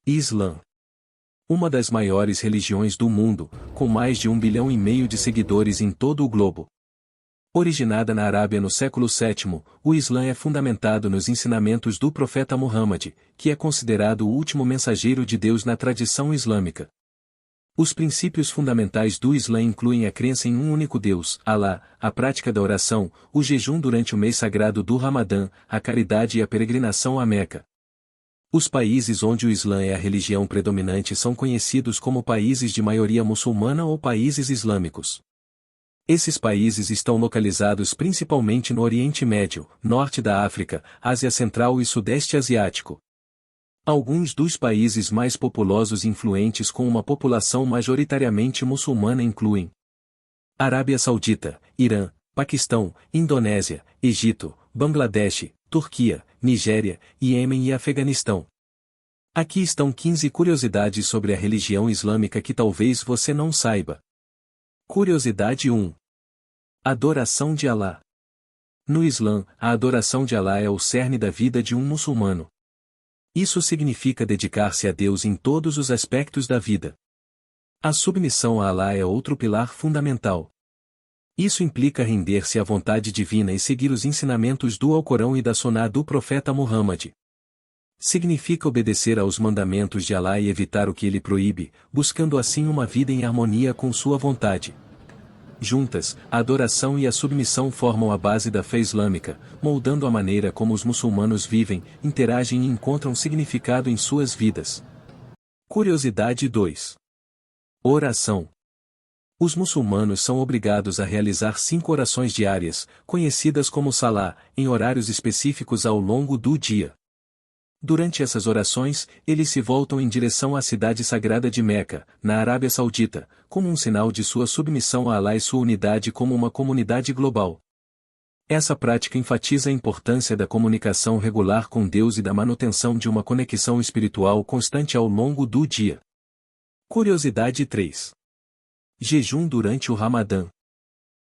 Islã. Uma das maiores religiões do mundo, com mais de 1,5 bilhão de seguidores em todo o globo. Originada na Arábia no século VII, o Islã é fundamentado nos ensinamentos do profeta Muhammad, que é considerado o último mensageiro de Deus na tradição islâmica. Os princípios fundamentais do Islã incluem a crença em um único Deus, Alá, a prática da oração, o jejum durante o mês sagrado do Ramadã, a caridade e a peregrinação à Meca. Os países onde o Islã é a religião predominante são conhecidos como países de maioria muçulmana ou países islâmicos. Esses países estão localizados principalmente no Oriente Médio, Norte da África, Ásia Central e Sudeste Asiático. Alguns dos países mais populosos e influentes com uma população majoritariamente muçulmana incluem Arábia Saudita, Irã, Paquistão, Indonésia, Egito, Bangladesh, Turquia, Nigéria, Iêmen e Afeganistão. Aqui estão 15 curiosidades sobre a religião islâmica que talvez você não saiba. Curiosidade 1. Adoração de Alá. No Islã, a adoração de Alá é o cerne da vida de um muçulmano. Isso significa dedicar-se a Deus em todos os aspectos da vida. A submissão a Alá é outro pilar fundamental. Isso implica render-se à vontade divina e seguir os ensinamentos do Alcorão e da Suná do profeta Muhammad. Significa obedecer aos mandamentos de Alá e evitar o que ele proíbe, buscando assim uma vida em harmonia com sua vontade. Juntas, a adoração e a submissão formam a base da fé islâmica, moldando a maneira como os muçulmanos vivem, interagem e encontram significado em suas vidas. Curiosidade 2. Oração. Os muçulmanos são obrigados a realizar 5 orações diárias, conhecidas como salá, em horários específicos ao longo do dia. Durante essas orações, eles se voltam em direção à cidade sagrada de Meca, na Arábia Saudita, como um sinal de sua submissão a Alá e sua unidade como uma comunidade global. Essa prática enfatiza a importância da comunicação regular com Deus e da manutenção de uma conexão espiritual constante ao longo do dia. Curiosidade 3. Jejum durante o Ramadã.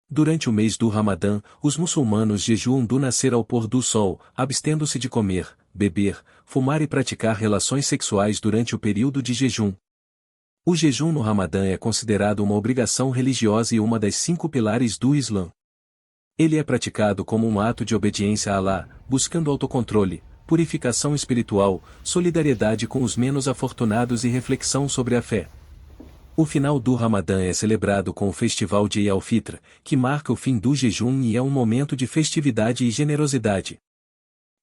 Durante o mês do Ramadã, os muçulmanos jejuam do nascer ao pôr do sol, abstendo-se de comer, beber, fumar e praticar relações sexuais durante o período de jejum. O jejum no Ramadã é considerado uma obrigação religiosa e uma das 5 pilares do Islã. Ele é praticado como um ato de obediência a Alá, buscando autocontrole, purificação espiritual, solidariedade com os menos afortunados e reflexão sobre a fé. O final do Ramadã é celebrado com o festival de Eid al-Fitr, que marca o fim do jejum e é um momento de festividade e generosidade.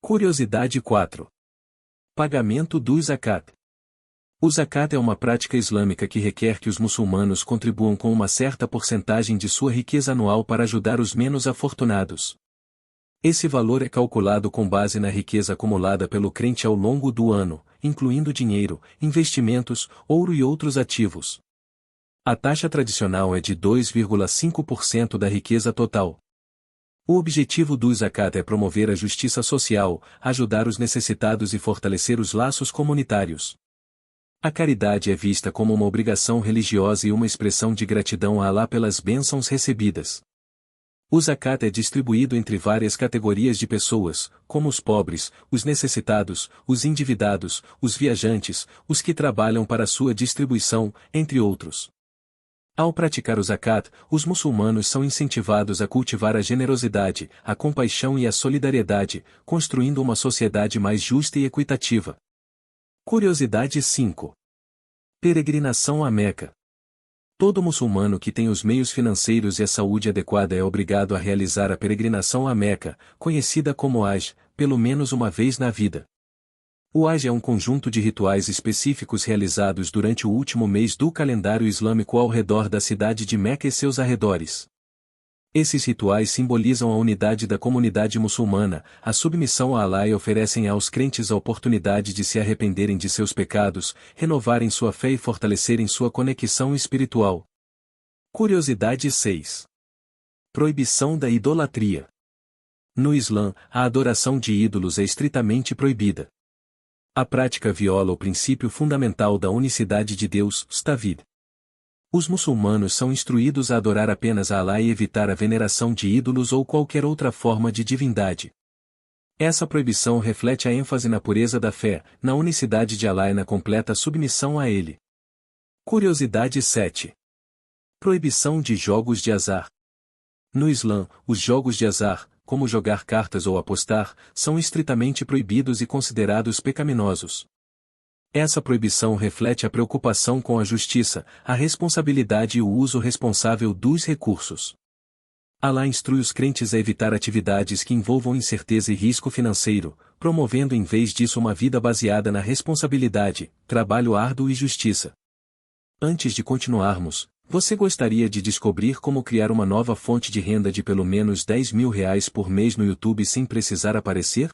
Curiosidade 4. Pagamento do zakat. O zakat é uma prática islâmica que requer que os muçulmanos contribuam com uma certa porcentagem de sua riqueza anual para ajudar os menos afortunados. Esse valor é calculado com base na riqueza acumulada pelo crente ao longo do ano, incluindo dinheiro, investimentos, ouro e outros ativos. A taxa tradicional é de 2,5% da riqueza total. O objetivo do zakat é promover a justiça social, ajudar os necessitados e fortalecer os laços comunitários. A caridade é vista como uma obrigação religiosa e uma expressão de gratidão a Alá pelas bênçãos recebidas. O zakat é distribuído entre várias categorias de pessoas, como os pobres, os necessitados, os endividados, os viajantes, os que trabalham para sua distribuição, entre outros. Ao praticar o zakat, os muçulmanos são incentivados a cultivar a generosidade, a compaixão e a solidariedade, construindo uma sociedade mais justa e equitativa. Curiosidade 5. Peregrinação à Meca. Todo muçulmano que tem os meios financeiros e a saúde adequada é obrigado a realizar a peregrinação à Meca, conhecida como Hajj, pelo menos uma vez na vida. O Hajj é um conjunto de rituais específicos realizados durante o último mês do calendário islâmico ao redor da cidade de Meca e seus arredores. Esses rituais simbolizam a unidade da comunidade muçulmana, a submissão a Alá e oferecem aos crentes a oportunidade de se arrependerem de seus pecados, renovarem sua fé e fortalecerem sua conexão espiritual. Curiosidade 6. Proibição da idolatria. No Islã, a adoração de ídolos é estritamente proibida. A prática viola o princípio fundamental da unicidade de Deus, Tawhid. Os muçulmanos são instruídos a adorar apenas a Alá e evitar a veneração de ídolos ou qualquer outra forma de divindade. Essa proibição reflete a ênfase na pureza da fé, na unicidade de Allah e na completa submissão a Ele. Curiosidade 7. Proibição de jogos de azar. No Islã, os jogos de azar, como jogar cartas ou apostar, são estritamente proibidos e considerados pecaminosos. Essa proibição reflete a preocupação com a justiça, a responsabilidade e o uso responsável dos recursos. Allah instrui os crentes a evitar atividades que envolvam incerteza e risco financeiro, promovendo em vez disso uma vida baseada na responsabilidade, trabalho árduo e justiça. Antes de continuarmos, você gostaria de descobrir como criar uma nova fonte de renda de pelo menos R$ 10.000 por mês no YouTube sem precisar aparecer?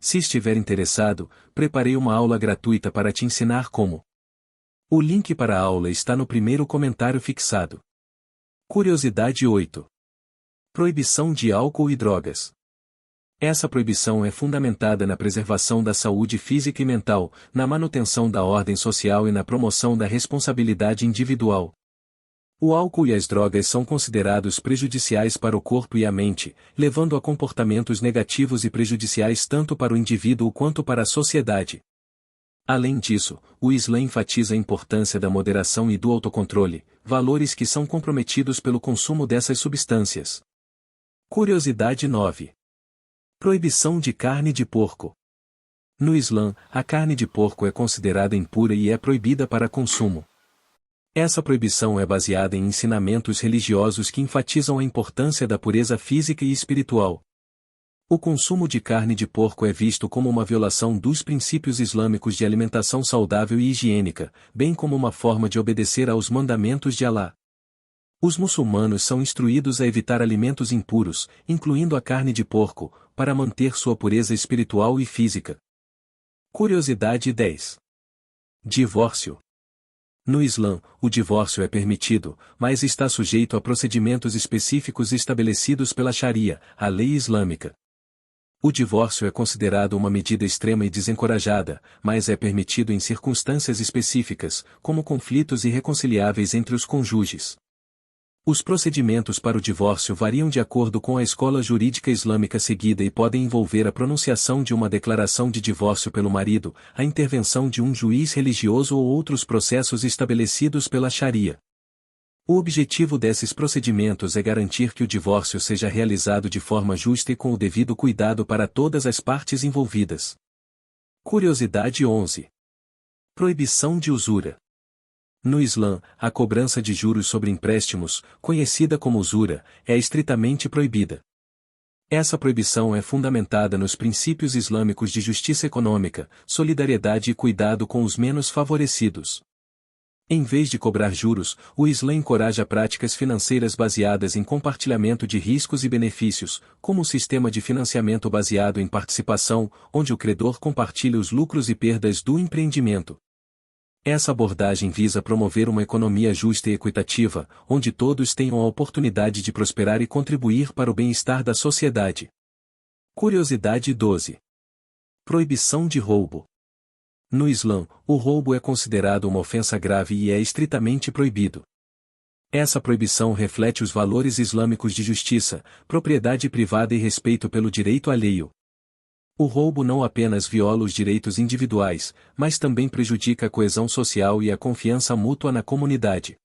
Se estiver interessado, preparei uma aula gratuita para te ensinar como. O link para a aula está no primeiro comentário fixado. Curiosidade 8. Proibição de álcool e drogas. Essa proibição é fundamentada na preservação da saúde física e mental, na manutenção da ordem social e na promoção da responsabilidade individual. O álcool e as drogas são considerados prejudiciais para o corpo e a mente, levando a comportamentos negativos e prejudiciais tanto para o indivíduo quanto para a sociedade. Além disso, o Islã enfatiza a importância da moderação e do autocontrole, valores que são comprometidos pelo consumo dessas substâncias. Curiosidade 9. Proibição de carne de porco. No Islã, a carne de porco é considerada impura e é proibida para consumo. Essa proibição é baseada em ensinamentos religiosos que enfatizam a importância da pureza física e espiritual. O consumo de carne de porco é visto como uma violação dos princípios islâmicos de alimentação saudável e higiênica, bem como uma forma de obedecer aos mandamentos de Allah. Os muçulmanos são instruídos a evitar alimentos impuros, incluindo a carne de porco, para manter sua pureza espiritual e física. Curiosidade 10. Divórcio. No Islã, o divórcio é permitido, mas está sujeito a procedimentos específicos estabelecidos pela Sharia, a lei islâmica. O divórcio é considerado uma medida extrema e desencorajada, mas é permitido em circunstâncias específicas, como conflitos irreconciliáveis entre os cônjuges. Os procedimentos para o divórcio variam de acordo com a escola jurídica islâmica seguida e podem envolver a pronunciação de uma declaração de divórcio pelo marido, a intervenção de um juiz religioso ou outros processos estabelecidos pela Sharia. O objetivo desses procedimentos é garantir que o divórcio seja realizado de forma justa e com o devido cuidado para todas as partes envolvidas. Curiosidade 11. Proibição de usura. No Islã, a cobrança de juros sobre empréstimos, conhecida como usura, é estritamente proibida. Essa proibição é fundamentada nos princípios islâmicos de justiça econômica, solidariedade e cuidado com os menos favorecidos. Em vez de cobrar juros, o Islã encoraja práticas financeiras baseadas em compartilhamento de riscos e benefícios, como o sistema de financiamento baseado em participação, onde o credor compartilha os lucros e perdas do empreendimento. Essa abordagem visa promover uma economia justa e equitativa, onde todos tenham a oportunidade de prosperar e contribuir para o bem-estar da sociedade. Curiosidade 12. Proibição de roubo. No Islã, o roubo é considerado uma ofensa grave e é estritamente proibido. Essa proibição reflete os valores islâmicos de justiça, propriedade privada e respeito pelo direito alheio. O roubo não apenas viola os direitos individuais, mas também prejudica a coesão social e a confiança mútua na comunidade.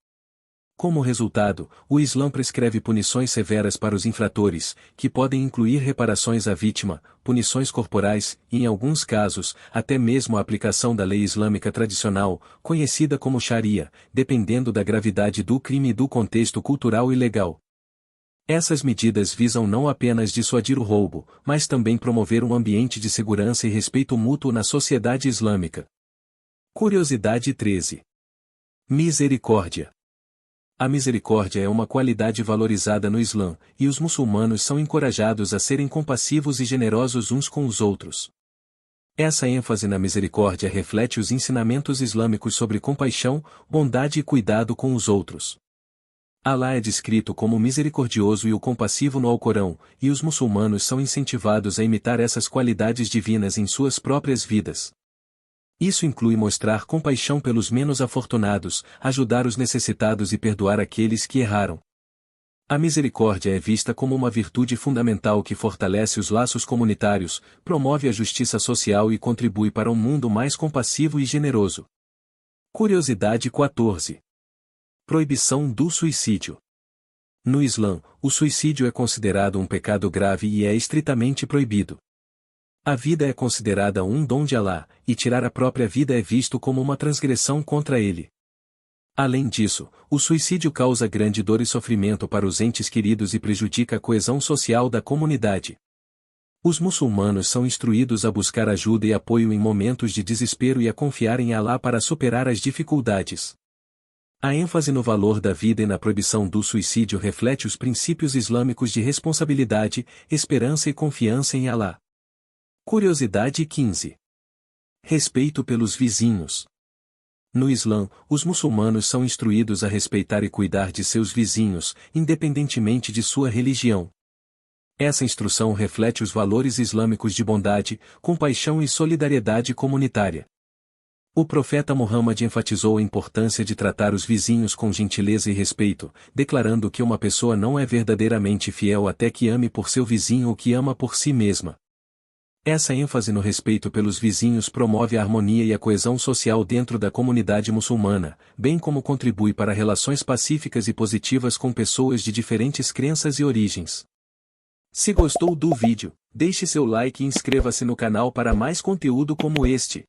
Como resultado, o Islã prescreve punições severas para os infratores, que podem incluir reparações à vítima, punições corporais, e em alguns casos, até mesmo a aplicação da lei islâmica tradicional, conhecida como Sharia, dependendo da gravidade do crime e do contexto cultural e legal. Essas medidas visam não apenas dissuadir o roubo, mas também promover um ambiente de segurança e respeito mútuo na sociedade islâmica. Curiosidade 13. Misericórdia. A misericórdia é uma qualidade valorizada no Islã, e os muçulmanos são encorajados a serem compassivos e generosos uns com os outros. Essa ênfase na misericórdia reflete os ensinamentos islâmicos sobre compaixão, bondade e cuidado com os outros. Allah é descrito como misericordioso e o compassivo no Alcorão, e os muçulmanos são incentivados a imitar essas qualidades divinas em suas próprias vidas. Isso inclui mostrar compaixão pelos menos afortunados, ajudar os necessitados e perdoar aqueles que erraram. A misericórdia é vista como uma virtude fundamental que fortalece os laços comunitários, promove a justiça social e contribui para um mundo mais compassivo e generoso. Curiosidade 14. Proibição do suicídio. No Islã, o suicídio é considerado um pecado grave e é estritamente proibido. A vida é considerada um dom de Alá, e tirar a própria vida é visto como uma transgressão contra ele. Além disso, o suicídio causa grande dor e sofrimento para os entes queridos e prejudica a coesão social da comunidade. Os muçulmanos são instruídos a buscar ajuda e apoio em momentos de desespero e a confiar em Alá para superar as dificuldades. A ênfase no valor da vida e na proibição do suicídio reflete os princípios islâmicos de responsabilidade, esperança e confiança em Alá. Curiosidade 15. Respeito pelos vizinhos. No Islã, os muçulmanos são instruídos a respeitar e cuidar de seus vizinhos, independentemente de sua religião. Essa instrução reflete os valores islâmicos de bondade, compaixão e solidariedade comunitária. O profeta Muhammad enfatizou a importância de tratar os vizinhos com gentileza e respeito, declarando que uma pessoa não é verdadeiramente fiel até que ame por seu vizinho o que ama por si mesma. Essa ênfase no respeito pelos vizinhos promove a harmonia e a coesão social dentro da comunidade muçulmana, bem como contribui para relações pacíficas e positivas com pessoas de diferentes crenças e origens. Se gostou do vídeo, deixe seu like e inscreva-se no canal para mais conteúdo como este.